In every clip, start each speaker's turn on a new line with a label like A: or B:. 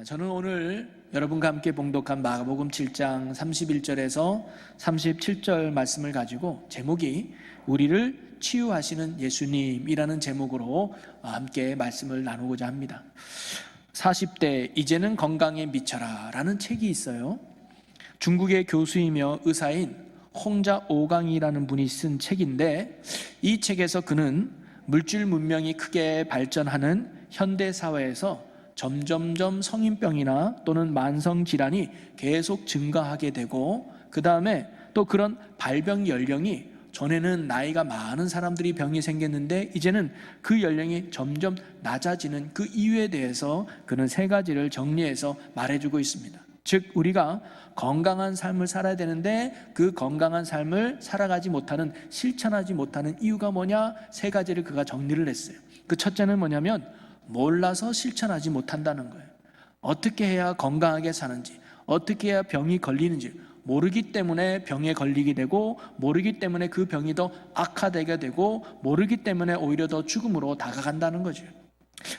A: 저는 오늘 여러분과 함께 봉독한 마가복음 7장 31절에서 37절 말씀을 가지고 제목이 우리를 치유하시는 예수님이라는 제목으로 함께 말씀을 나누고자 합니다. 40대 이제는 건강에 미쳐라 라는 책이 있어요. 중국의 교수이며 의사인 홍자 오강이라는 분이 쓴 책인데, 이 책에서 그는 물질 문명이 크게 발전하는 현대 사회에서 점점점 성인병이나 또는 만성질환이 계속 증가하게 되고, 그 다음에 또 그런 발병 연령이, 전에는 나이가 많은 사람들이 병이 생겼는데 이제는 그 연령이 점점 낮아지는 그 이유에 대해서 그는 세 가지를 정리해서 말해주고 있습니다. 즉, 우리가 건강한 삶을 살아야 되는데 그 건강한 삶을 살아가지 못하는, 실천하지 못하는 이유가 뭐냐? 세 가지를 그가 정리를 했어요. 그 첫째는 뭐냐면 몰라서 실천하지 못한다는 거예요. 어떻게 해야 건강하게 사는지, 어떻게 해야 병이 걸리는지 모르기 때문에 병에 걸리게 되고, 모르기 때문에 그 병이 더 악화되게 되고, 모르기 때문에 오히려 더 죽음으로 다가간다는 거죠.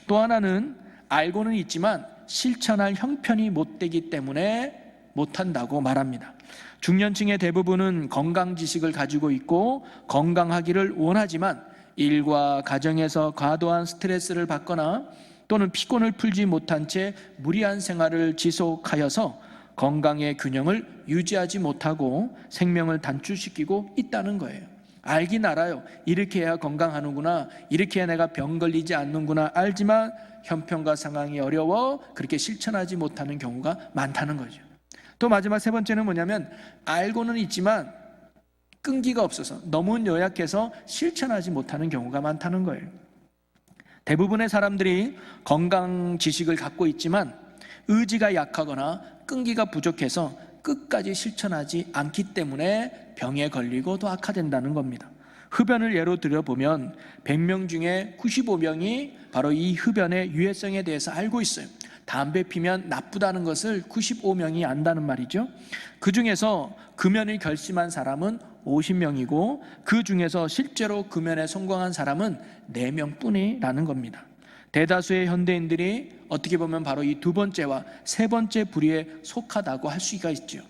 A: 또 하나는 알고는 있지만 실천할 형편이 못 되기 때문에 못한다고 말합니다. 중년층의 대부분은 건강 지식을 가지고 있고 건강하기를 원하지만 일과 가정에서 과도한 스트레스를 받거나 또는 피곤을 풀지 못한 채 무리한 생활을 지속하여서 건강의 균형을 유지하지 못하고 생명을 단축시키고 있다는 거예요. 알긴 알아요. 이렇게 해야 건강하는구나, 이렇게 해야 내가 병 걸리지 않는구나 알지만 형편과 상황이 어려워 그렇게 실천하지 못하는 경우가 많다는 거죠. 또 마지막 세 번째는 뭐냐면 알고는 있지만 끈기가 없어서 너무 연약해서 실천하지 못하는 경우가 많다는 거예요. 대부분의 사람들이 건강 지식을 갖고 있지만 의지가 약하거나 끈기가 부족해서 끝까지 실천하지 않기 때문에 병에 걸리고 또 악화된다는 겁니다. 흡연을 예로 들어보면 100명 중에 95명이 바로 이 흡연의 유해성에 대해서 알고 있어요. 담배 피면 나쁘다는 것을 95명이 안다는 말이죠. 그 중에서 금연을 결심한 사람은 50명이고 그 중에서 실제로 금연에 성공한 사람은 4명뿐이라는 겁니다. 대다수의 현대인들이 어떻게 보면 바로 이 두 번째와 세 번째 부류에 속하다고 할 수가 있죠.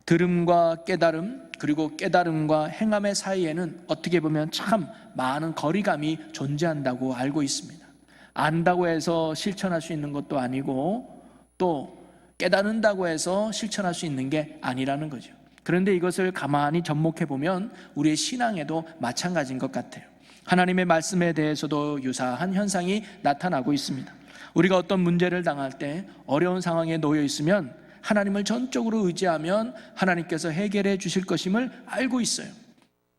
A: 들음과 깨달음, 그리고 깨달음과 행함의 사이에는 어떻게 보면 참 많은 거리감이 존재한다고 알고 있습니다. 안다고 해서 실천할 수 있는 것도 아니고 또 깨닫는다고 해서 실천할 수 있는 게 아니라는 거죠. 그런데 이것을 가만히 접목해 보면 우리의 신앙에도 마찬가지인 것 같아요. 하나님의 말씀에 대해서도 유사한 현상이 나타나고 있습니다. 우리가 어떤 문제를 당할 때, 어려운 상황에 놓여 있으면 하나님을 전적으로 의지하면 하나님께서 해결해 주실 것임을 알고 있어요.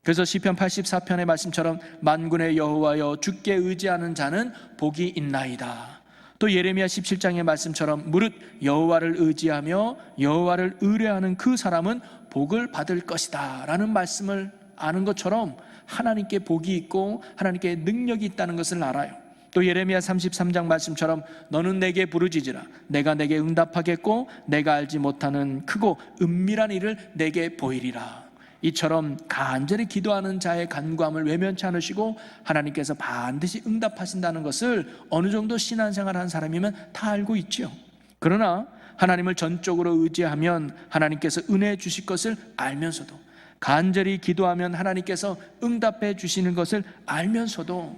A: 그래서 시편 84편의 말씀처럼 만군의 여호와여 주께 의지하는 자는 복이 있나이다. 또 예레미야 17장의 말씀처럼 무릇 여호와를 의지하며 여호와를 의뢰하는 그 사람은 복을 받을 것이다 라는 말씀을 아는 것처럼 하나님께 복이 있고 하나님께 능력이 있다는 것을 알아요. 또 예레미야 33장 말씀처럼 너는 내게 부르짖으라 내가 내게 응답하겠고 내가 알지 못하는 크고 은밀한 일을 내게 보이리라. 이처럼 간절히 기도하는 자의 간구함을 외면치 않으시고 하나님께서 반드시 응답하신다는 것을 어느 정도 신앙생활한 사람이면 다 알고 있죠. 그러나 하나님을 전적으로 의지하면 하나님께서 은혜 주실 것을 알면서도, 간절히 기도하면 하나님께서 응답해 주시는 것을 알면서도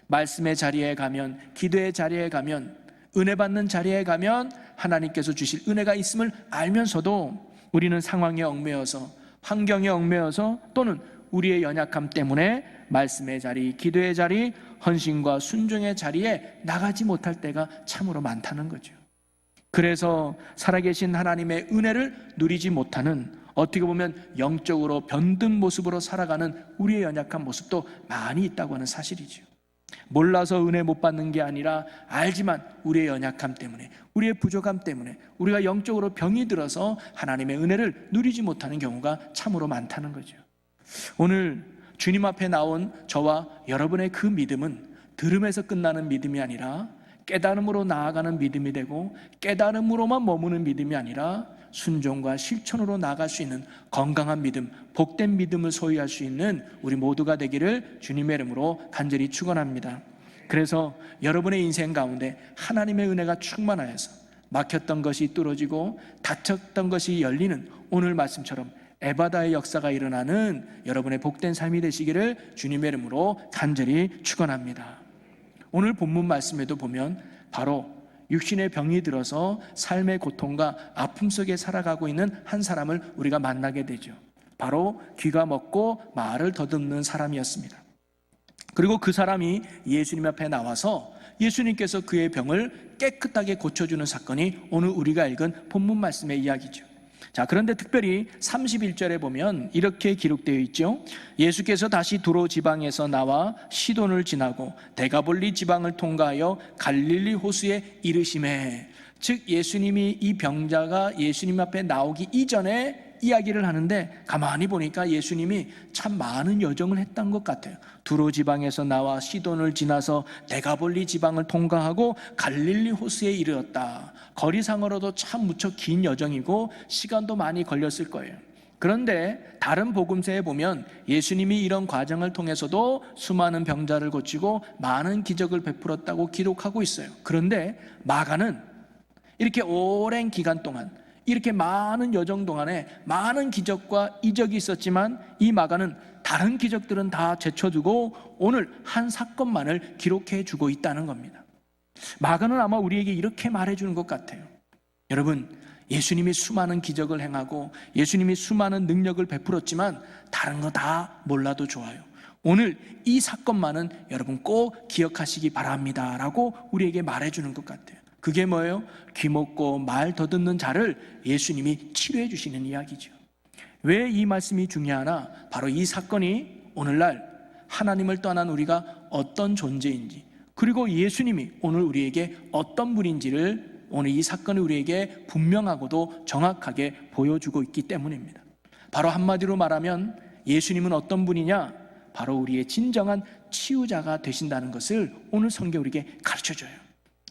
A: 말씀의 자리에 가면, 기도의 자리에 가면, 은혜 받는 자리에 가면 하나님께서 주실 은혜가 있음을 알면서도 우리는 상황에 얽매여서, 환경에 얽매여서 또는 우리의 연약함 때문에 말씀의 자리, 기도의 자리, 헌신과 순종의 자리에 나가지 못할 때가 참으로 많다는 거죠. 그래서 살아계신 하나님의 은혜를 누리지 못하는, 어떻게 보면 영적으로 변든 모습으로 살아가는 우리의 연약한 모습도 많이 있다고 하는 사실이죠. 몰라서 은혜 못 받는 게 아니라 알지만 우리의 연약함 때문에, 우리의 부족함 때문에 우리가 영적으로 병이 들어서 하나님의 은혜를 누리지 못하는 경우가 참으로 많다는 거죠. 오늘 주님 앞에 나온 저와 여러분의 그 믿음은 들음에서 끝나는 믿음이 아니라 깨달음으로 나아가는 믿음이 되고, 깨달음으로만 머무는 믿음이 아니라 순종과 실천으로 나아갈 수 있는 건강한 믿음, 복된 믿음을 소유할 수 있는 우리 모두가 되기를 주님의 이름으로 간절히 축원합니다. 그래서 여러분의 인생 가운데 하나님의 은혜가 충만하여서 막혔던 것이 뚫어지고 닫혔던 것이 열리는 오늘 말씀처럼 에바다의 역사가 일어나는 여러분의 복된 삶이 되시기를 주님의 이름으로 간절히 축원합니다. 오늘 본문 말씀에도 보면 바로 육신의 병이 들어서 삶의 고통과 아픔 속에 살아가고 있는 한 사람을 우리가 만나게 되죠. 바로 귀가 먹고 말을 더듬는 사람이었습니다. 그리고 그 사람이 예수님 앞에 나와서 예수님께서 그의 병을 깨끗하게 고쳐주는 사건이 오늘 우리가 읽은 본문 말씀의 이야기죠. 자, 그런데 특별히 31절에 보면 이렇게 기록되어 있죠. 예수께서 다시 두로 지방에서 나와 시돈을 지나고 데가볼리 지방을 통과하여 갈릴리 호수에 이르시매, 즉 예수님이 이 병자가 예수님 앞에 나오기 이전에 이야기를 하는데 가만히 보니까 예수님이 참 많은 여정을 했던 것 같아요. 두로 지방에서 나와 시돈을 지나서 데가볼리 지방을 통과하고 갈릴리 호수에 이르렀다. 거리상으로도 참 무척 긴 여정이고 시간도 많이 걸렸을 거예요. 그런데 다른 복음서에 보면 예수님이 이런 과정을 통해서도 수많은 병자를 고치고 많은 기적을 베풀었다고 기록하고 있어요. 그런데 마가는 이렇게 오랜 기간 동안, 이렇게 많은 여정 동안에 많은 기적과 이적이 있었지만 이 마가는 다른 기적들은 다 제쳐두고 오늘 한 사건만을 기록해 주고 있다는 겁니다. 마가는 아마 우리에게 이렇게 말해주는 것 같아요. 여러분, 예수님이 수많은 기적을 행하고 예수님이 수많은 능력을 베풀었지만 다른 거 다 몰라도 좋아요. 오늘 이 사건만은 여러분 꼭 기억하시기 바랍니다 라고 우리에게 말해주는 것 같아요. 그게 뭐예요? 귀 먹고 말 더듬는 자를 예수님이 치료해 주시는 이야기죠. 왜 이 말씀이 중요하나? 바로 이 사건이 오늘날 하나님을 떠난 우리가 어떤 존재인지, 그리고 예수님이 오늘 우리에게 어떤 분인지를 오늘 이 사건이 우리에게 분명하고도 정확하게 보여주고 있기 때문입니다. 바로 한마디로 말하면 예수님은 어떤 분이냐? 바로 우리의 진정한 치유자가 되신다는 것을 오늘 성경 우리에게 가르쳐줘요.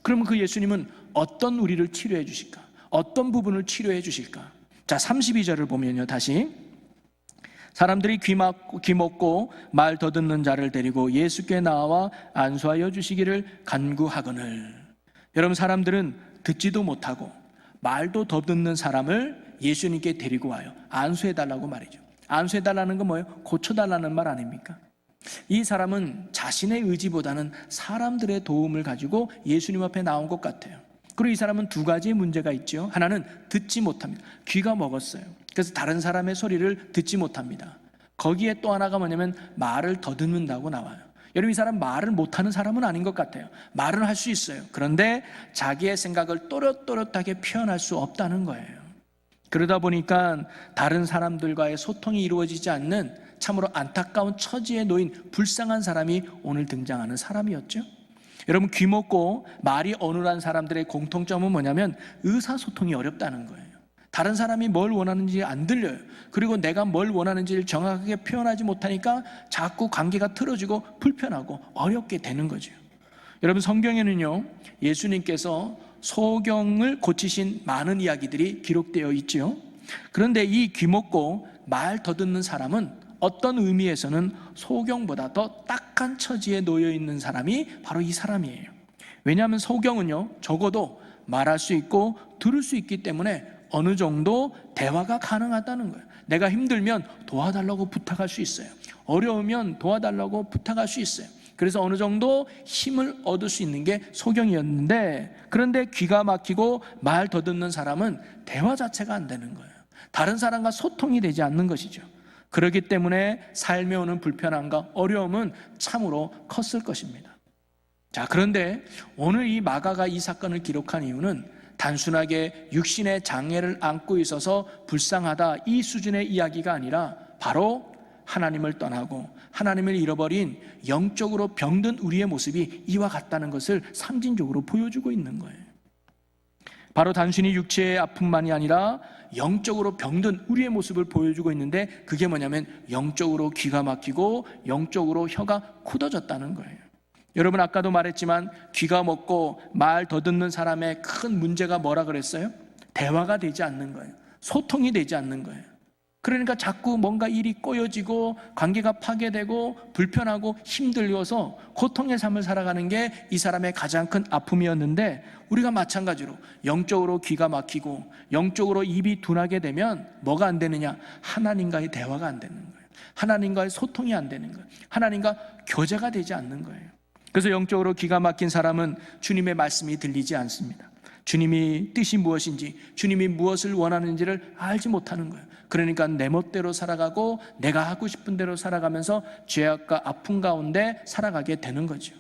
A: 그러면 그 예수님은 어떤 우리를 치료해 주실까? 어떤 부분을 치료해 주실까? 자, 32절을 보면요, 다시 사람들이 귀 먹고 말 더듬는 자를 데리고 예수께 나와 안수하여 주시기를 간구하거늘. 여러분, 사람들은 듣지도 못하고 말도 더듬는 사람을 예수님께 데리고 와요. 안수해달라고 말이죠. 안수해달라는 건 뭐예요? 고쳐달라는 말 아닙니까? 이 사람은 자신의 의지보다는 사람들의 도움을 가지고 예수님 앞에 나온 것 같아요. 그리고 이 사람은 두 가지의 문제가 있죠. 하나는 듣지 못합니다. 귀가 먹었어요. 그래서 다른 사람의 소리를 듣지 못합니다. 거기에 또 하나가 뭐냐면 말을 더듬는다고 나와요. 여러분, 이 사람 말을 못하는 사람은 아닌 것 같아요. 말은 할 수 있어요. 그런데 자기의 생각을 또렷또렷하게 표현할 수 없다는 거예요. 그러다 보니까 다른 사람들과의 소통이 이루어지지 않는 참으로 안타까운 처지에 놓인 불쌍한 사람이 오늘 등장하는 사람이었죠. 여러분, 귀 먹고 말이 어눌한 사람들의 공통점은 뭐냐면 의사소통이 어렵다는 거예요. 다른 사람이 뭘 원하는지 안 들려요. 그리고 내가 뭘 원하는지를 정확하게 표현하지 못하니까 자꾸 관계가 틀어지고 불편하고 어렵게 되는 거죠. 여러분, 성경에는요, 예수님께서 소경을 고치신 많은 이야기들이 기록되어 있죠. 그런데 이 귀 먹고 말 더듬는 사람은 어떤 의미에서는 소경보다 더 딱한 처지에 놓여 있는 사람이 바로 이 사람이에요. 왜냐하면 소경은요, 적어도 말할 수 있고 들을 수 있기 때문에 어느 정도 대화가 가능하다는 거예요. 내가 힘들면 도와달라고 부탁할 수 있어요. 어려우면 도와달라고 부탁할 수 있어요. 그래서 어느 정도 힘을 얻을 수 있는 게 소경이었는데, 그런데 귀가 막히고 말 더듬는 사람은 대화 자체가 안 되는 거예요. 다른 사람과 소통이 되지 않는 것이죠. 그렇기 때문에 삶에 오는 불편함과 어려움은 참으로 컸을 것입니다. 자, 그런데 오늘 이 마가가 이 사건을 기록한 이유는 단순하게 육신의 장애를 안고 있어서 불쌍하다 이 수준의 이야기가 아니라 바로 하나님을 떠나고 하나님을 잃어버린 영적으로 병든 우리의 모습이 이와 같다는 것을 상징적으로 보여주고 있는 거예요. 바로 단순히 육체의 아픔만이 아니라 영적으로 병든 우리의 모습을 보여주고 있는데, 그게 뭐냐면 영적으로 귀가 막히고 영적으로 혀가 굳어졌다는 거예요. 여러분, 아까도 말했지만 귀가 먹고 말 더듬는 사람의 큰 문제가 뭐라 그랬어요? 대화가 되지 않는 거예요. 소통이 되지 않는 거예요. 그러니까 자꾸 뭔가 일이 꼬여지고 관계가 파괴되고 불편하고 힘들어서 고통의 삶을 살아가는 게 이 사람의 가장 큰 아픔이었는데, 우리가 마찬가지로 영적으로 귀가 막히고 영적으로 입이 둔하게 되면 뭐가 안 되느냐? 하나님과의 대화가 안 되는 거예요. 하나님과의 소통이 안 되는 거예요. 하나님과 교제가 되지 않는 거예요. 그래서 영적으로 귀가 막힌 사람은 주님의 말씀이 들리지 않습니다. 주님이 뜻이 무엇인지, 주님이 무엇을 원하는지를 알지 못하는 거예요. 그러니까 내 멋대로 살아가고 내가 하고 싶은 대로 살아가면서 죄악과 아픔 가운데 살아가게 되는 거죠.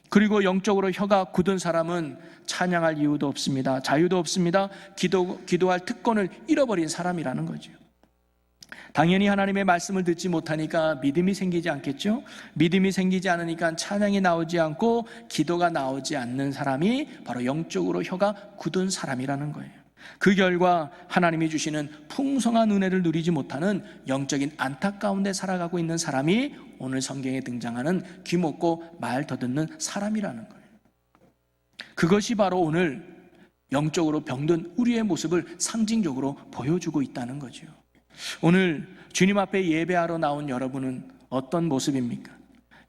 A: 그리고 영적으로 혀가 굳은 사람은 찬양할 이유도 없습니다. 자유도 없습니다. 기도할 특권을 잃어버린 사람이라는 거죠. 당연히 하나님의 말씀을 듣지 못하니까 믿음이 생기지 않겠죠? 믿음이 생기지 않으니까 찬양이 나오지 않고 기도가 나오지 않는 사람이 바로 영적으로 혀가 굳은 사람이라는 거예요. 그 결과 하나님이 주시는 풍성한 은혜를 누리지 못하는 영적인 안팎 가운데 살아가고 있는 사람이 오늘 성경에 등장하는 귀 먹고 말 더듬는 사람이라는 거예요. 그것이 바로 오늘 영적으로 병든 우리의 모습을 상징적으로 보여주고 있다는 거죠. 오늘 주님 앞에 예배하러 나온 여러분은 어떤 모습입니까?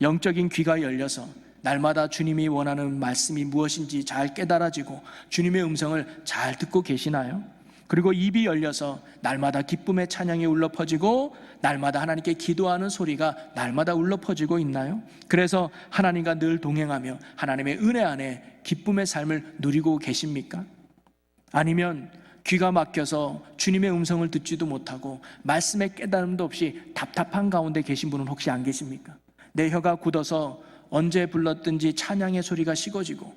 A: 영적인 귀가 열려서 날마다 주님이 원하는 말씀이 무엇인지 잘 깨달아지고 주님의 음성을 잘 듣고 계시나요? 그리고 입이 열려서 날마다 기쁨의 찬양이 울려 퍼지고 날마다 하나님께 기도하는 소리가 날마다 울려 퍼지고 있나요? 그래서 하나님과 늘 동행하며 하나님의 은혜 안에 기쁨의 삶을 누리고 계십니까? 아니면 귀가 막혀서 주님의 음성을 듣지도 못하고 말씀의 깨달음도 없이 답답한 가운데 계신 분은 혹시 안 계십니까? 내 혀가 굳어서 언제 불렀든지 찬양의 소리가 식어지고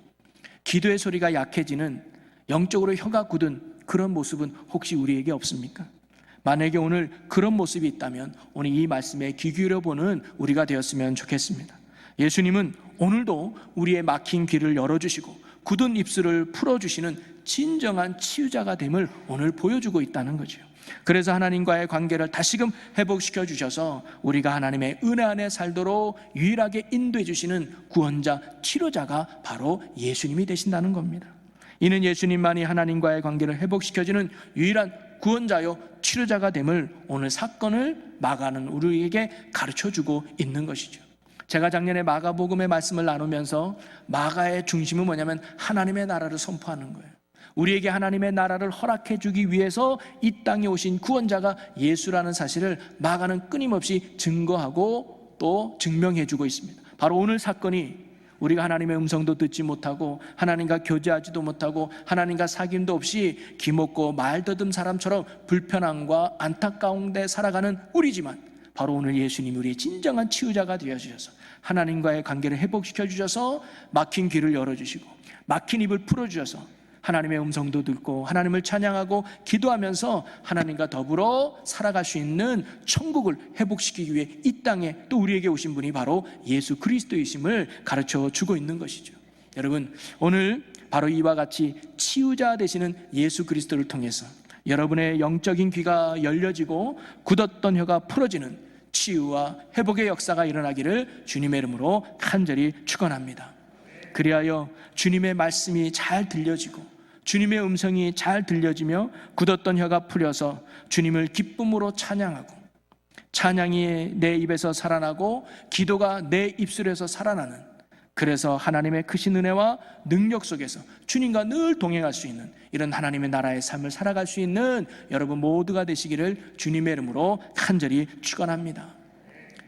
A: 기도의 소리가 약해지는 영적으로 혀가 굳은 그런 모습은 혹시 우리에게 없습니까? 만약에 오늘 그런 모습이 있다면 오늘 이 말씀에 귀 기울여보는 우리가 되었으면 좋겠습니다. 예수님은 오늘도 우리의 막힌 귀를 열어주시고 굳은 입술을 풀어주시는 진정한 치유자가 됨을 오늘 보여주고 있다는 거죠. 그래서 하나님과의 관계를 다시금 회복시켜 주셔서 우리가 하나님의 은혜 안에 살도록 유일하게 인도해 주시는 구원자, 치료자가 바로 예수님이 되신다는 겁니다. 이는 예수님만이 하나님과의 관계를 회복시켜주는 유일한 구원자요 치료자가 됨을 오늘 사건을 마가는 우리에게 가르쳐주고 있는 것이죠. 제가 작년에 마가복음의 말씀을 나누면서 마가의 중심은 뭐냐면 하나님의 나라를 선포하는 거예요. 우리에게 하나님의 나라를 허락해 주기 위해서 이 땅에 오신 구원자가 예수라는 사실을 마가는 끊임없이 증거하고 또 증명해 주고 있습니다. 바로 오늘 사건이 우리가 하나님의 음성도 듣지 못하고 하나님과 교제하지도 못하고 하나님과 사귐도 없이 기먹고 말더듬 사람처럼 불편함과 안타까움에 살아가는 우리지만 바로 오늘 예수님이 우리의 진정한 치유자가 되어주셔서 하나님과의 관계를 회복시켜 주셔서 막힌 귀를 열어주시고 막힌 입을 풀어주셔서 하나님의 음성도 듣고 하나님을 찬양하고 기도하면서 하나님과 더불어 살아갈 수 있는 천국을 회복시키기 위해 이 땅에 또 우리에게 오신 분이 바로 예수 그리스도이심을 가르쳐 주고 있는 것이죠. 여러분, 오늘 바로 이와 같이 치유자 되시는 예수 그리스도를 통해서 여러분의 영적인 귀가 열려지고 굳었던 혀가 풀어지는 치유와 회복의 역사가 일어나기를 주님의 이름으로 간절히 축원합니다. 그리하여 주님의 말씀이 잘 들려지고 주님의 음성이 잘 들려지며 굳었던 혀가 풀려서 주님을 기쁨으로 찬양하고 찬양이 내 입에서 살아나고 기도가 내 입술에서 살아나는, 그래서 하나님의 크신 은혜와 능력 속에서 주님과 늘 동행할 수 있는 이런 하나님의 나라의 삶을 살아갈 수 있는 여러분 모두가 되시기를 주님의 이름으로 간절히 축원합니다.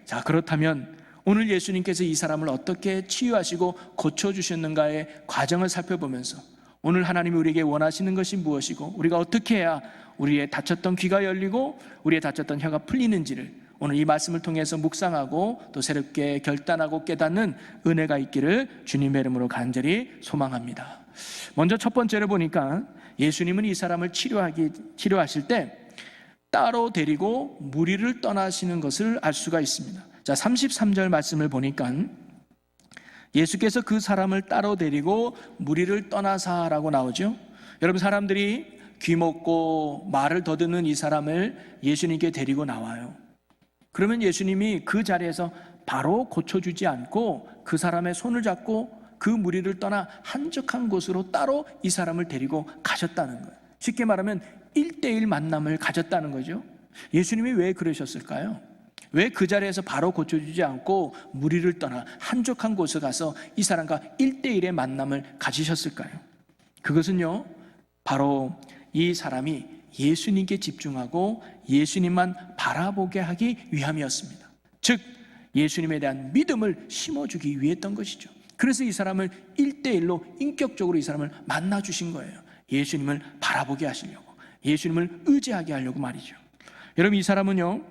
A: 자, 그렇다면 오늘 예수님께서 이 사람을 어떻게 치유하시고 고쳐주셨는가의 과정을 살펴보면서 오늘 하나님이 우리에게 원하시는 것이 무엇이고 우리가 어떻게 해야 우리의 다쳤던 귀가 열리고 우리의 다쳤던 혀가 풀리는지를 오늘 이 말씀을 통해서 묵상하고 또 새롭게 결단하고 깨닫는 은혜가 있기를 주님의 이름으로 간절히 소망합니다. 먼저 첫 번째로 보니까 예수님은 이 사람을 치료하실 때 따로 데리고 무리를 떠나시는 것을 알 수가 있습니다. 자, 33절 말씀을 보니까 예수께서 그 사람을 따로 데리고 무리를 떠나사라고 나오죠. 여러분, 사람들이 귀먹고 말을 더듬는 이 사람을 예수님께 데리고 나와요. 그러면 예수님이 그 자리에서 바로 고쳐주지 않고 그 사람의 손을 잡고 그 무리를 떠나 한적한 곳으로 따로 이 사람을 데리고 가셨다는 거예요. 쉽게 말하면 1:1 만남을 가졌다는 거죠. 예수님이 왜 그러셨을까요? 왜 그 자리에서 바로 고쳐주지 않고 무리를 떠나 한적한 곳에 가서 이 사람과 1대1의 만남을 가지셨을까요? 그것은요, 바로 이 사람이 예수님께 집중하고 예수님만 바라보게 하기 위함이었습니다. 즉 예수님에 대한 믿음을 심어주기 위했던 것이죠. 그래서 이 사람을 1대1로 인격적으로 이 사람을 만나 주신 거예요. 예수님을 바라보게 하시려고, 예수님을 의지하게 하려고 말이죠. 여러분, 이 사람은요,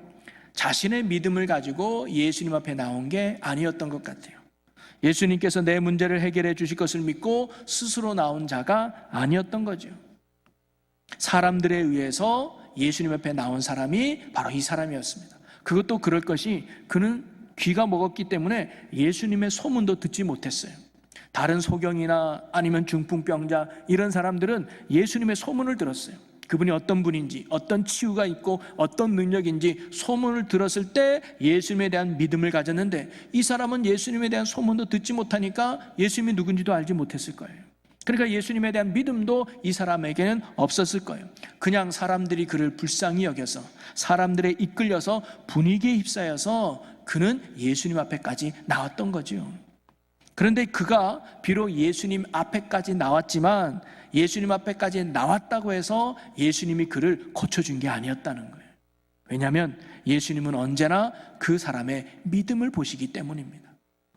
A: 자신의 믿음을 가지고 예수님 앞에 나온 게 아니었던 것 같아요. 예수님께서 내 문제를 해결해 주실 것을 믿고 스스로 나온 자가 아니었던 거죠. 사람들에 의해서 예수님 앞에 나온 사람이 바로 이 사람이었습니다. 그것도 그럴 것이, 그는 귀가 먹었기 때문에 예수님의 소문도 듣지 못했어요. 다른 소경이나 아니면 중풍병자 이런 사람들은 예수님의 소문을 들었어요. 그분이 어떤 분인지, 어떤 치유가 있고 어떤 능력인지 소문을 들었을 때 예수님에 대한 믿음을 가졌는데, 이 사람은 예수님에 대한 소문도 듣지 못하니까 예수님이 누군지도 알지 못했을 거예요. 그러니까 예수님에 대한 믿음도 이 사람에게는 없었을 거예요. 그냥 사람들이 그를 불쌍히 여겨서, 사람들에 이끌려서 분위기에 휩싸여서 그는 예수님 앞에까지 나왔던 거죠. 그런데 그가 비록 예수님 앞에까지 나왔지만 예수님 앞에까지 나왔다고 해서 예수님이 그를 고쳐준 게 아니었다는 거예요. 왜냐하면 예수님은 언제나 그 사람의 믿음을 보시기 때문입니다.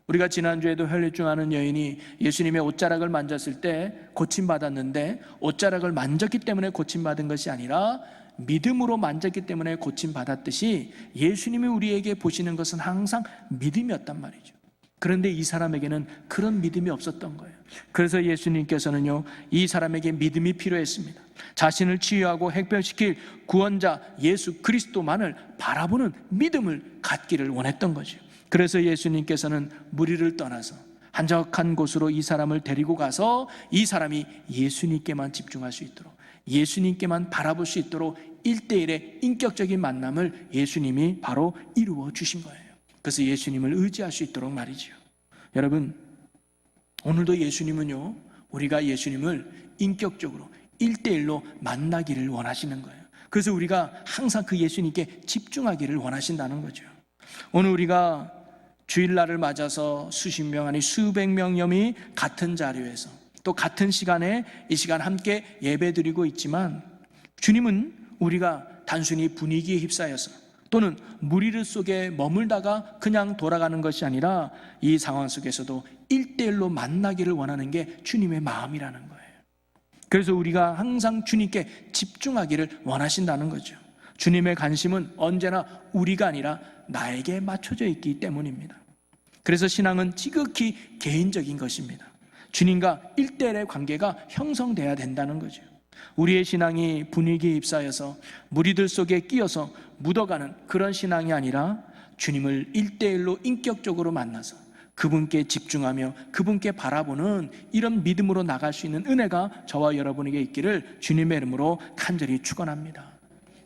A: 우리가 지난주에도 혈류증하는 여인이 예수님의 옷자락을 만졌을 때 고침받았는데, 옷자락을 만졌기 때문에 고침받은 것이 아니라 믿음으로 만졌기 때문에 고침받았듯이 예수님이 우리에게 보시는 것은 항상 믿음이었단 말이죠. 그런데 이 사람에게는 그런 믿음이 없었던 거예요. 그래서 예수님께서는요, 이 사람에게 믿음이 필요했습니다. 자신을 치유하고 해결시킬 구원자 예수 그리스도만을 바라보는 믿음을 갖기를 원했던 거죠. 그래서 예수님께서는 무리를 떠나서 한적한 곳으로 이 사람을 데리고 가서 이 사람이 예수님께만 집중할 수 있도록, 예수님께만 바라볼 수 있도록 1대1의 인격적인 만남을 예수님이 바로 이루어 주신 거예요. 그래서 예수님을 의지할 수 있도록 말이죠. 여러분, 오늘도 예수님은요, 우리가 예수님을 인격적으로 1대1로 만나기를 원하시는 거예요. 그래서 우리가 항상 그 예수님께 집중하기를 원하신다는 거죠. 오늘 우리가 주일날을 맞아서 수십 명 아니 수백 명념이 같은 자리에서 또 같은 시간에 이 시간 함께 예배드리고 있지만, 주님은 우리가 단순히 분위기에 휩싸여서 또는 무리를 속에 머물다가 그냥 돌아가는 것이 아니라 이 상황 속에서도 1대1로 만나기를 원하는 게 주님의 마음이라는 거예요. 그래서 우리가 항상 주님께 집중하기를 원하신다는 거죠. 주님의 관심은 언제나 우리가 아니라 나에게 맞춰져 있기 때문입니다. 그래서 신앙은 지극히 개인적인 것입니다. 주님과 1대1의 관계가 형성돼야 된다는 거죠. 우리의 신앙이 분위기에 휩싸여서 무리들 속에 끼어서 묻어가는 그런 신앙이 아니라 주님을 1대1로 인격적으로 만나서 그분께 집중하며 그분께 바라보는 이런 믿음으로 나갈 수 있는 은혜가 저와 여러분에게 있기를 주님의 이름으로 간절히 축원합니다.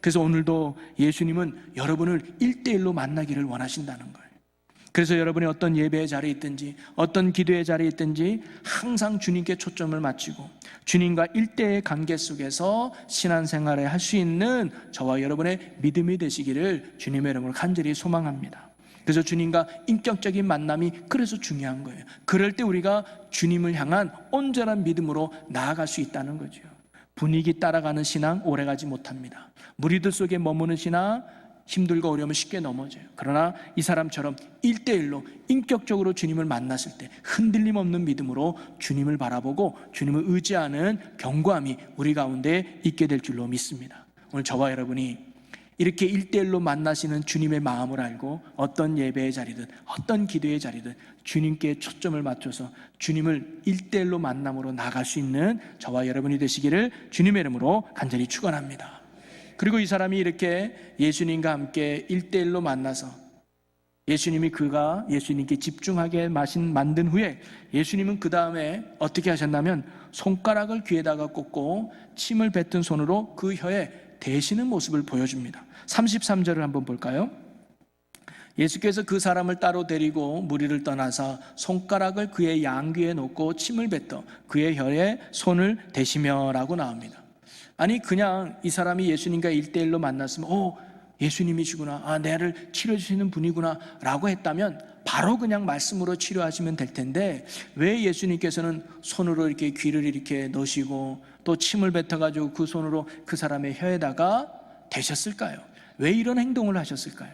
A: 그래서 오늘도 예수님은 여러분을 1대1로 만나기를 원하신다는 거예요. 그래서 여러분이 어떤 예배의 자리에 있든지 어떤 기도의 자리에 있든지 항상 주님께 초점을 맞추고 주님과 1대의 관계 속에서 신앙생활을 할 수 있는 저와 여러분의 믿음이 되시기를 주님의 이름으로 간절히 소망합니다. 그래서 주님과 인격적인 만남이 그래서 중요한 거예요. 그럴 때 우리가 주님을 향한 온전한 믿음으로 나아갈 수 있다는 거죠. 분위기 따라가는 신앙 오래가지 못합니다. 무리들 속에 머무는 신앙 힘들고 어려우면 쉽게 넘어져요. 그러나 이 사람처럼 1대1로 인격적으로 주님을 만났을 때 흔들림 없는 믿음으로 주님을 바라보고 주님을 의지하는 견고함이 우리 가운데 있게 될 줄로 믿습니다. 오늘 저와 여러분이 이렇게 1대1로 만나시는 주님의 마음을 알고 어떤 예배의 자리든 어떤 기도의 자리든 주님께 초점을 맞춰서 주님을 1대1로 만남으로 나갈 수 있는 저와 여러분이 되시기를 주님의 이름으로 간절히 축원합니다. 그리고 이 사람이 이렇게 예수님과 함께 1대1로 만나서 예수님이 그가 예수님께 집중하게 만든 후에 예수님은 그 다음에 어떻게 하셨냐면 손가락을 귀에다가 꽂고 침을 뱉은 손으로 그 혀에 대시는 모습을 보여줍니다. 33절을 한번 볼까요? 예수께서 그 사람을 따로 데리고 무리를 떠나서 손가락을 그의 양귀에 놓고 침을 뱉어 그의 혀에 손을 대시며 라고 나옵니다. 아니 그냥 이 사람이 예수님과 1대1로 만났으면 예수님이시구나, 나를 치료해 주시는 분이구나 라고 했다면 바로 그냥 말씀으로 치료하시면 될 텐데, 왜 예수님께서는 손으로 이렇게 귀를 이렇게 넣으시고 또 침을 뱉어가지고 그 손으로 그 사람의 혀에다가 대셨을까요? 왜 이런 행동을 하셨을까요?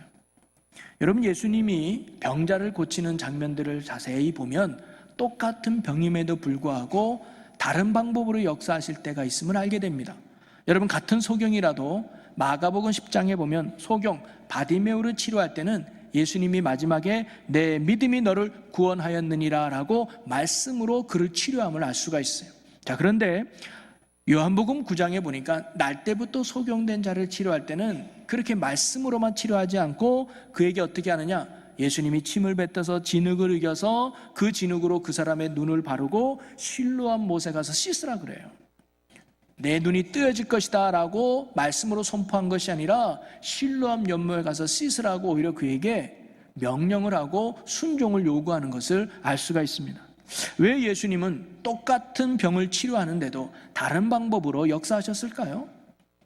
A: 여러분, 예수님이 병자를 고치는 장면들을 자세히 보면 똑같은 병임에도 불구하고 다른 방법으로 역사하실 때가 있음을 알게 됩니다. 여러분, 같은 소경이라도 마가복음 10장에 보면 소경 바디메오를 치료할 때는 예수님이 마지막에 내 믿음이 너를 구원하였느니라 라고 말씀으로 그를 치료함을 알 수가 있어요. 자, 그런데 요한복음 9장에 보니까 날 때부터 소경된 자를 치료할 때는 그렇게 말씀으로만 치료하지 않고 그에게 어떻게 하느냐, 예수님이 침을 뱉어서 진흙을 이겨서 그 진흙으로 그 사람의 눈을 바르고 실로암 못에 가서 씻으라 그래요. 내 눈이 뜨여질 것이다 라고 말씀으로 선포한 것이 아니라 실로암 연못에 가서 씻으라고 오히려 그에게 명령을 하고 순종을 요구하는 것을 알 수가 있습니다. 왜 예수님은 똑같은 병을 치료하는데도 다른 방법으로 역사하셨을까요?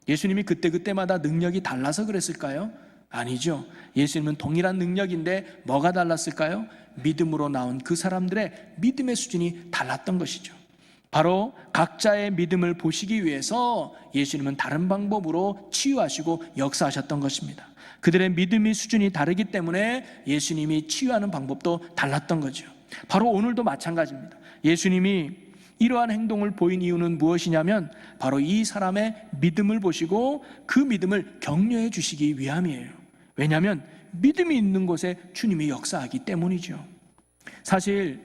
A: 예수님이 그때그때마다 능력이 달라서 그랬을까요? 아니죠. 예수님은 동일한 능력인데 뭐가 달랐을까요? 믿음으로 나온 그 사람들의 믿음의 수준이 달랐던 것이죠. 바로 각자의 믿음을 보시기 위해서 예수님은 다른 방법으로 치유하시고 역사하셨던 것입니다. 그들의 믿음의 수준이 다르기 때문에 예수님이 치유하는 방법도 달랐던 거죠. 바로 오늘도 마찬가지입니다. 예수님이 이러한 행동을 보인 이유는 무엇이냐면 바로 이 사람의 믿음을 보시고 그 믿음을 격려해 주시기 위함이에요. 왜냐하면 믿음이 있는 곳에 주님이 역사하기 때문이죠. 사실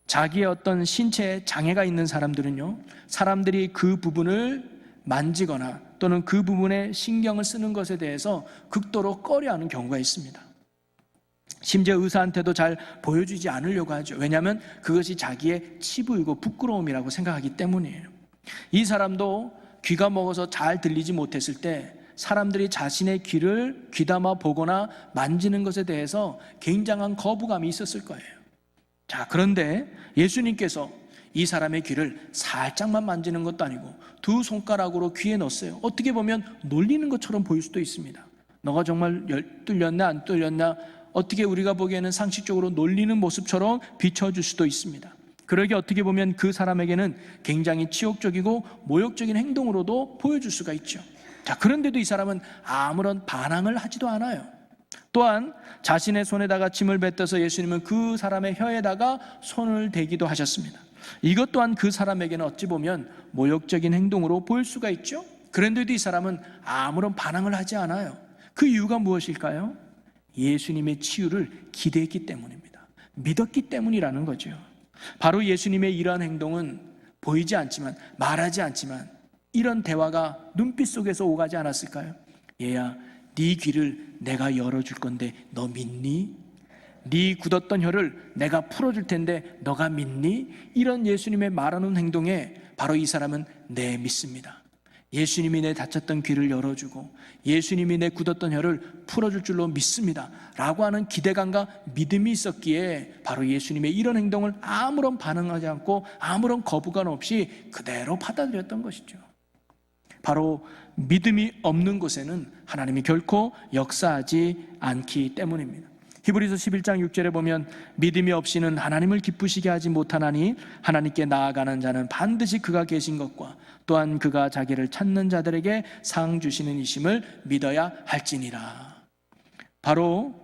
A: 자기의 어떤 신체에 장애가 있는 사람들은요, 사람들이 그 부분을 만지거나 또는 그 부분에 신경을 쓰는 것에 대해서 극도로 꺼려하는 경우가 있습니다. 심지어 의사한테도 잘 보여주지 않으려고 하죠. 왜냐하면 그것이 자기의 치부이고 부끄러움이라고 생각하기 때문이에요. 이 사람도 귀가 먹어서 잘 들리지 못했을 때 사람들이 자신의 귀를 귀담아 보거나 만지는 것에 대해서 굉장한 거부감이 있었을 거예요. 자, 그런데 예수님께서 이 사람의 귀를 살짝만 만지는 것도 아니고 두 손가락으로 귀에 넣었어요. 어떻게 보면 놀리는 것처럼 보일 수도 있습니다. 너가 정말 뚫렸나 안 뚫렸나, 어떻게 우리가 보기에는 상식적으로 놀리는 모습처럼 비춰줄 수도 있습니다. 그러게 어떻게 보면 그 사람에게는 굉장히 치욕적이고 모욕적인 행동으로도 보여줄 수가 있죠. 자, 그런데도 이 사람은 아무런 반항을 하지도 않아요. 또한 자신의 손에다가 침을 뱉어서 예수님은 그 사람의 혀에다가 손을 대기도 하셨습니다. 이것 또한 그 사람에게는 어찌 보면 모욕적인 행동으로 보일 수가 있죠. 그런데도 이 사람은 아무런 반항을 하지 않아요. 그 이유가 무엇일까요? 예수님의 치유를 기대했기 때문입니다. 믿었기 때문이라는 거죠. 바로 예수님의 이러한 행동은 보이지 않지만, 말하지 않지만 이런 대화가 눈빛 속에서 오가지 않았을까요? 얘야, 네 귀를 내가 열어줄 건데 너 믿니? 네 굳었던 혀를 내가 풀어줄 텐데 너가 믿니? 이런 예수님의 말하는 행동에 바로 이 사람은 네, 믿습니다. 예수님이 내 다쳤던 귀를 열어주고 예수님이 내 굳었던 혀를 풀어줄 줄로 믿습니다 라고 하는 기대감과 믿음이 있었기에 바로 예수님의 이런 행동을 아무런 반응하지 않고 아무런 거부감 없이 그대로 받아들였던 것이죠. 바로 믿음이 없는 곳에는 하나님이 결코 역사하지 않기 때문입니다. 히브리서 11장 6절에 보면 믿음이 없이는 하나님을 기쁘시게 하지 못하나니 하나님께 나아가는 자는 반드시 그가 계신 것과 또한 그가 자기를 찾는 자들에게 상 주시는 이심을 믿어야 할지니라. 바로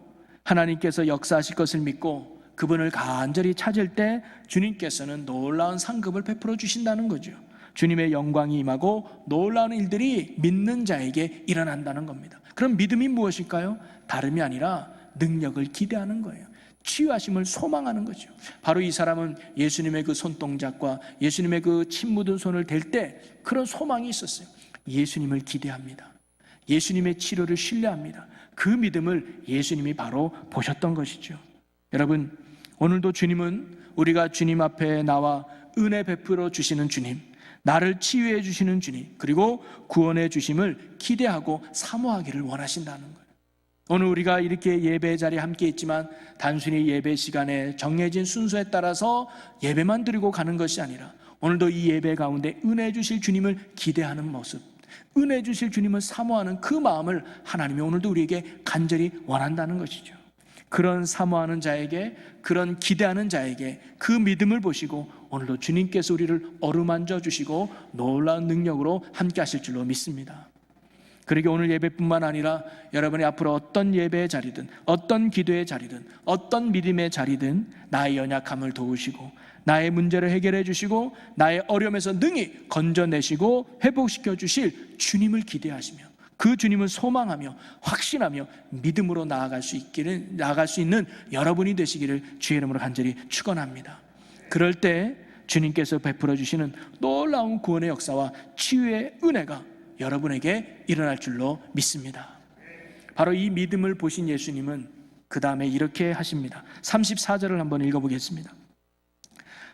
A: 하나님께서 역사하실 것을 믿고 그분을 간절히 찾을 때 주님께서는 놀라운 상급을 베풀어 주신다는 거죠. 주님의 영광이 임하고 놀라운 일들이 믿는 자에게 일어난다는 겁니다. 그럼 믿음이 무엇일까요? 다름이 아니라 능력을 기대하는 거예요. 치유하심을 소망하는 거죠. 바로 이 사람은 예수님의 그 손동작과 예수님의 그 침 묻은 손을 댈 때 그런 소망이 있었어요. 예수님을 기대합니다. 예수님의 치료를 신뢰합니다. 그 믿음을 예수님이 바로 보셨던 것이죠. 여러분, 오늘도 주님은 우리가 주님 앞에 나와 은혜 베풀어 주시는 주님, 나를 치유해 주시는 주님, 그리고 구원해 주심을 기대하고 사모하기를 원하신다는 거예요. 오늘 우리가 이렇게 예배 자리에 함께 있지만 단순히 예배 시간에 정해진 순서에 따라서 예배만 드리고 가는 것이 아니라 오늘도 이 예배 가운데 은혜 주실 주님을 기대하는 모습, 은혜 주실 주님을 사모하는 그 마음을 하나님이 오늘도 우리에게 간절히 원한다는 것이죠. 그런 사모하는 자에게, 그런 기대하는 자에게 그 믿음을 보시고 오늘도 주님께서 우리를 어루만져 주시고 놀라운 능력으로 함께 하실 줄로 믿습니다. 그러게 오늘 예배뿐만 아니라 여러분이 앞으로 어떤 예배의 자리든, 어떤 기도의 자리든, 어떤 믿음의 자리든 나의 연약함을 도우시고 나의 문제를 해결해 주시고 나의 어려움에서 능히 건져내시고 회복시켜 주실 주님을 기대하시며 그 주님을 소망하며 확신하며 믿음으로 나아갈 수 있는 여러분이 되시기를 주의 이름으로 간절히 축원합니다. 그럴 때 주님께서 베풀어 주시는 놀라운 구원의 역사와 치유의 은혜가 여러분에게 일어날 줄로 믿습니다. 바로 이 믿음을 보신 예수님은 그 다음에 이렇게 하십니다. 34절을 한번 읽어보겠습니다.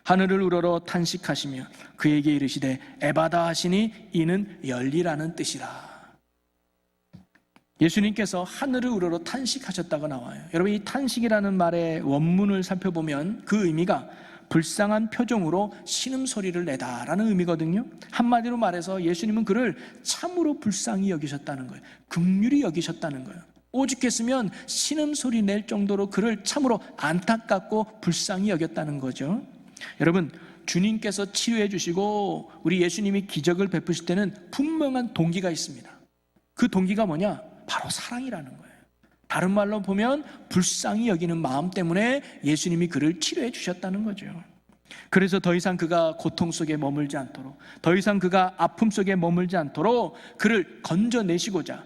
A: 하늘을 우러러 탄식하시며 그에게 이르시되 에바다 하시니 이는 열리라는 뜻이라. 예수님께서 하늘을 우러러 탄식하셨다고 나와요. 여러분, 이 탄식이라는 말의 원문을 살펴보면 그 의미가 불쌍한 표정으로 신음소리를 내다라는 의미거든요. 한마디로 말해서 예수님은 그를 참으로 불쌍히 여기셨다는 거예요. 긍휼히 여기셨다는 거예요. 오죽했으면 신음소리 낼 정도로 그를 참으로 안타깝고 불쌍히 여겼다는 거죠. 여러분, 주님께서 치유해 주시고 우리 예수님이 기적을 베푸실 때는 분명한 동기가 있습니다. 그 동기가 뭐냐? 바로 사랑이라는 거예요. 다른 말로 보면 불쌍히 여기는 마음 때문에 예수님이 그를 치료해 주셨다는 거죠. 그래서 더 이상 그가 고통 속에 머물지 않도록, 더 이상 그가 아픔 속에 머물지 않도록 그를 건져내시고자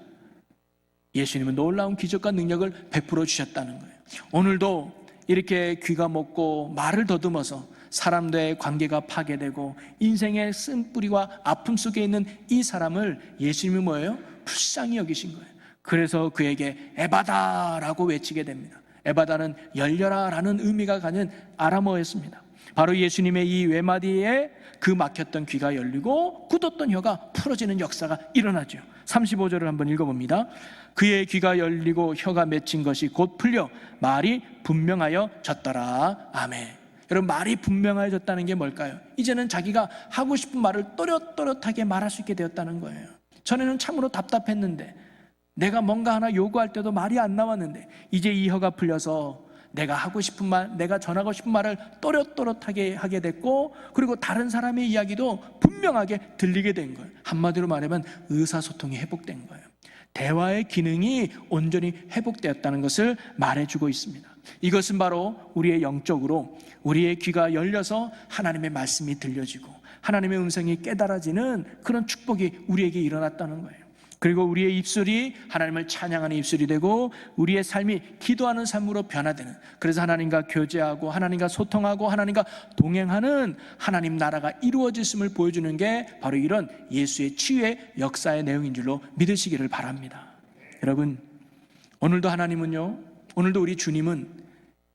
A: 예수님은 놀라운 기적과 능력을 베풀어 주셨다는 거예요. 오늘도 이렇게 귀가 먹고 말을 더듬어서 사람들의 관계가 파괴되고 인생의 쓴뿌리와 아픔 속에 있는 이 사람을 예수님이 뭐예요? 불쌍히 여기신 거예요. 그래서 그에게 에바다라고 외치게 됩니다. 에바다는 열려라 라는 의미가 가진 아람어였습니다. 바로 예수님의 이 외마디에 그 막혔던 귀가 열리고 굳었던 혀가 풀어지는 역사가 일어나죠. 35절을 한번 읽어봅니다. 그의 귀가 열리고 혀가 맺힌 것이 곧 풀려 말이 분명하여졌더라. 아멘. 여러분, 말이 분명하여졌다는 게 뭘까요? 이제는 자기가 하고 싶은 말을 또렷또렷하게 말할 수 있게 되었다는 거예요. 전에는 참으로 답답했는데, 내가 뭔가 하나 요구할 때도 말이 안 나왔는데 이제 이 혀가 풀려서 내가 하고 싶은 말, 내가 전하고 싶은 말을 또렷또렷하게 하게 됐고, 그리고 다른 사람의 이야기도 분명하게 들리게 된 거예요. 한마디로 말하면 의사소통이 회복된 거예요. 대화의 기능이 온전히 회복되었다는 것을 말해주고 있습니다. 이것은 바로 우리의 영적으로 우리의 귀가 열려서 하나님의 말씀이 들려지고 하나님의 음성이 깨달아지는 그런 축복이 우리에게 일어났다는 거예요. 그리고 우리의 입술이 하나님을 찬양하는 입술이 되고 우리의 삶이 기도하는 삶으로 변화되는, 그래서 하나님과 교제하고 하나님과 소통하고 하나님과 동행하는 하나님 나라가 이루어졌음을 보여주는 게 바로 이런 예수의 치유의 역사의 내용인 줄로 믿으시기를 바랍니다. 여러분, 오늘도 하나님은요, 오늘도 우리 주님은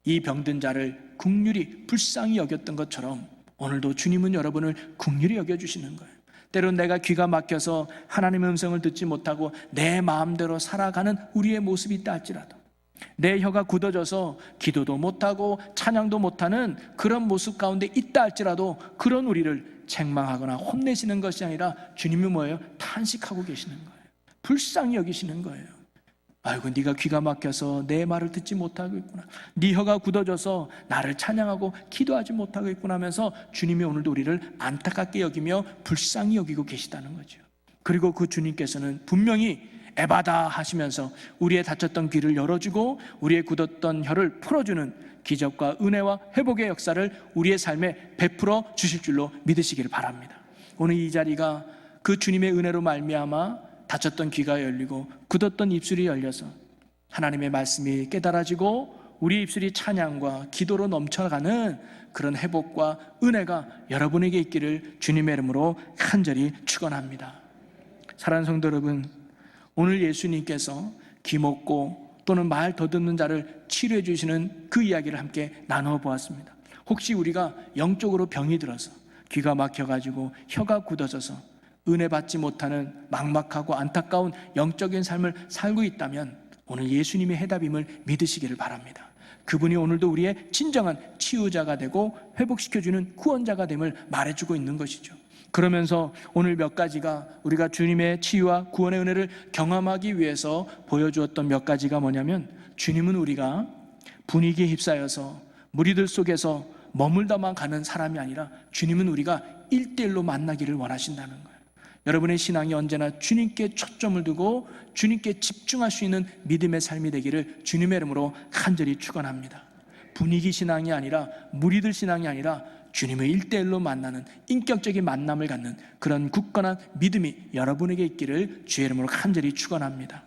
A: 이 병든 자를 긍휼히 불쌍히 여겼던 것처럼 오늘도 주님은 여러분을 긍휼히 여겨주시는 거예요. 때론 내가 귀가 막혀서 하나님의 음성을 듣지 못하고 내 마음대로 살아가는 우리의 모습이 있다 할지라도, 내 혀가 굳어져서 기도도 못하고 찬양도 못하는 그런 모습 가운데 있다 할지라도 그런 우리를 책망하거나 혼내시는 것이 아니라 주님이 뭐예요? 탄식하고 계시는 거예요. 불쌍히 여기시는 거예요. 아이고, 네가 귀가 막혀서 내 말을 듣지 못하고 있구나, 네 혀가 굳어져서 나를 찬양하고 기도하지 못하고 있구나 하면서 주님이 오늘도 우리를 안타깝게 여기며 불쌍히 여기고 계시다는 거죠. 그리고 그 주님께서는 분명히 에바다 하시면서 우리의 닫혔던 귀를 열어주고 우리의 굳었던 혀를 풀어주는 기적과 은혜와 회복의 역사를 우리의 삶에 베풀어 주실 줄로 믿으시기를 바랍니다. 오늘 이 자리가 그 주님의 은혜로 말미암아 닫혔던 귀가 열리고 굳었던 입술이 열려서 하나님의 말씀이 깨달아지고 우리 입술이 찬양과 기도로 넘쳐가는 그런 회복과 은혜가 여러분에게 있기를 주님의 이름으로 간절히 축원합니다. 사랑하는 성도 여러분, 오늘 예수님께서 귀 먹고 또는 말 더듬는 자를 치료해 주시는 그 이야기를 함께 나누어 보았습니다. 혹시 우리가 영적으로 병이 들어서 귀가 막혀가지고 혀가 굳어져서 은혜 받지 못하는 막막하고 안타까운 영적인 삶을 살고 있다면 오늘 예수님의 해답임을 믿으시기를 바랍니다. 그분이 오늘도 우리의 진정한 치유자가 되고 회복시켜주는 구원자가 됨을 말해주고 있는 것이죠. 그러면서 오늘 몇 가지가 우리가 주님의 치유와 구원의 은혜를 경험하기 위해서 보여주었던 몇 가지가 뭐냐면, 주님은 우리가 분위기에 휩싸여서 무리들 속에서 머물다만 가는 사람이 아니라 주님은 우리가 1대1로 만나기를 원하신다는 거예요. 여러분의 신앙이 언제나 주님께 초점을 두고 주님께 집중할 수 있는 믿음의 삶이 되기를 주님의 이름으로 간절히 축원합니다. 분위기 신앙이 아니라, 무리들 신앙이 아니라 주님을 1대1로 만나는 인격적인 만남을 갖는 그런 굳건한 믿음이 여러분에게 있기를 주의 이름으로 간절히 축원합니다.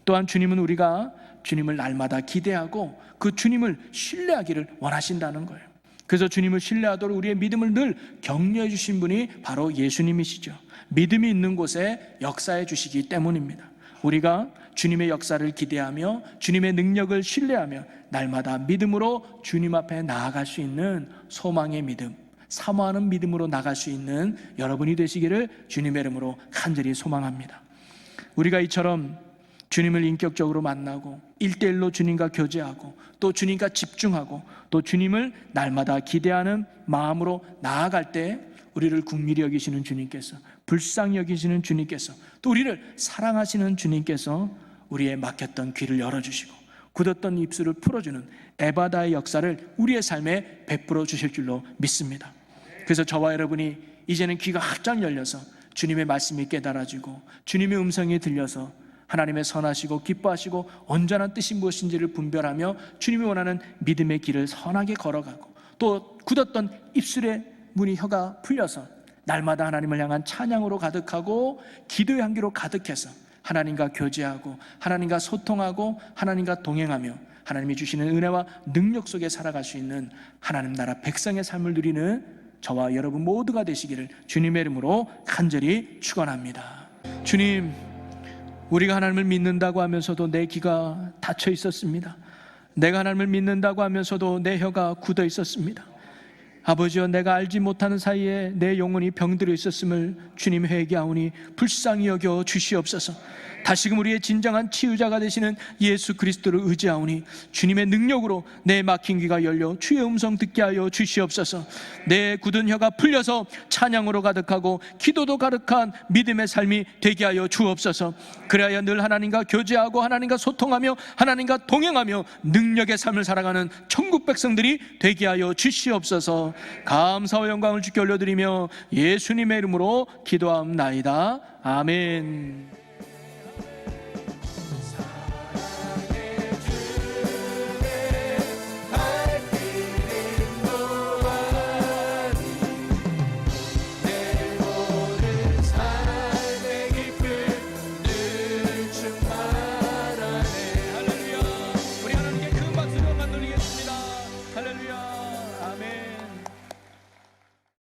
A: 또한 주님은 우리가 주님을 날마다 기대하고 그 주님을 신뢰하기를 원하신다는 거예요. 그래서 주님을 신뢰하도록 우리의 믿음을 늘 격려해 주신 분이 바로 예수님이시죠. 믿음이 있는 곳에 역사해 주시기 때문입니다. 우리가 주님의 역사를 기대하며 주님의 능력을 신뢰하며 날마다 믿음으로 주님 앞에 나아갈 수 있는 소망의 믿음, 사모하는 믿음으로 나갈 수 있는 여러분이 되시기를 주님의 이름으로 간절히 소망합니다. 우리가 이처럼 주님을 인격적으로 만나고 1대1로 주님과 교제하고 또 주님과 집중하고 또 주님을 날마다 기대하는 마음으로 나아갈 때 우리를 긍휼히 여기시는 주님께서, 불쌍히 여기시는 주님께서, 또 우리를 사랑하시는 주님께서 우리의 막혔던 귀를 열어주시고 굳었던 입술을 풀어주는 에바다의 역사를 우리의 삶에 베풀어 주실 줄로 믿습니다. 그래서 저와 여러분이 이제는 귀가 활짝 열려서 주님의 말씀이 깨달아지고 주님의 음성이 들려서 하나님의 선하시고 기뻐하시고 온전한 뜻이 무엇인지를 분별하며 주님이 원하는 믿음의 길을 선하게 걸어가고 또 굳었던 입술의 문이, 혀가 풀려서 날마다 하나님을 향한 찬양으로 가득하고 기도의 향기로 가득해서 하나님과 교제하고 하나님과 소통하고 하나님과 동행하며 하나님이 주시는 은혜와 능력 속에 살아갈 수 있는 하나님 나라 백성의 삶을 누리는 저와 여러분 모두가 되시기를 주님의 이름으로 간절히 축원합니다. 주님, 우리가 하나님을 믿는다고 하면서도 내 귀가 닫혀 있었습니다. 내가 하나님을 믿는다고 하면서도 내 혀가 굳어 있었습니다. 아버지여, 내가 알지 못하는 사이에 내 영혼이 병들어 있었음을 주님 회개하오니 불쌍히 여겨 주시옵소서. 다시금 우리의 진정한 치유자가 되시는 예수 그리스도를 의지하오니 주님의 능력으로 내 막힌 귀가 열려 주의 음성 듣게 하여 주시옵소서. 내 굳은 혀가 풀려서 찬양으로 가득하고 기도도 가득한 믿음의 삶이 되게 하여 주옵소서. 그래야 늘 하나님과 교제하고 하나님과 소통하며 하나님과 동행하며 능력의 삶을 살아가는 천국 백성들이 되게 하여 주시옵소서. 감사와 영광을 주께 올려드리며 예수님의 이름으로 기도하옵나이다. 아멘.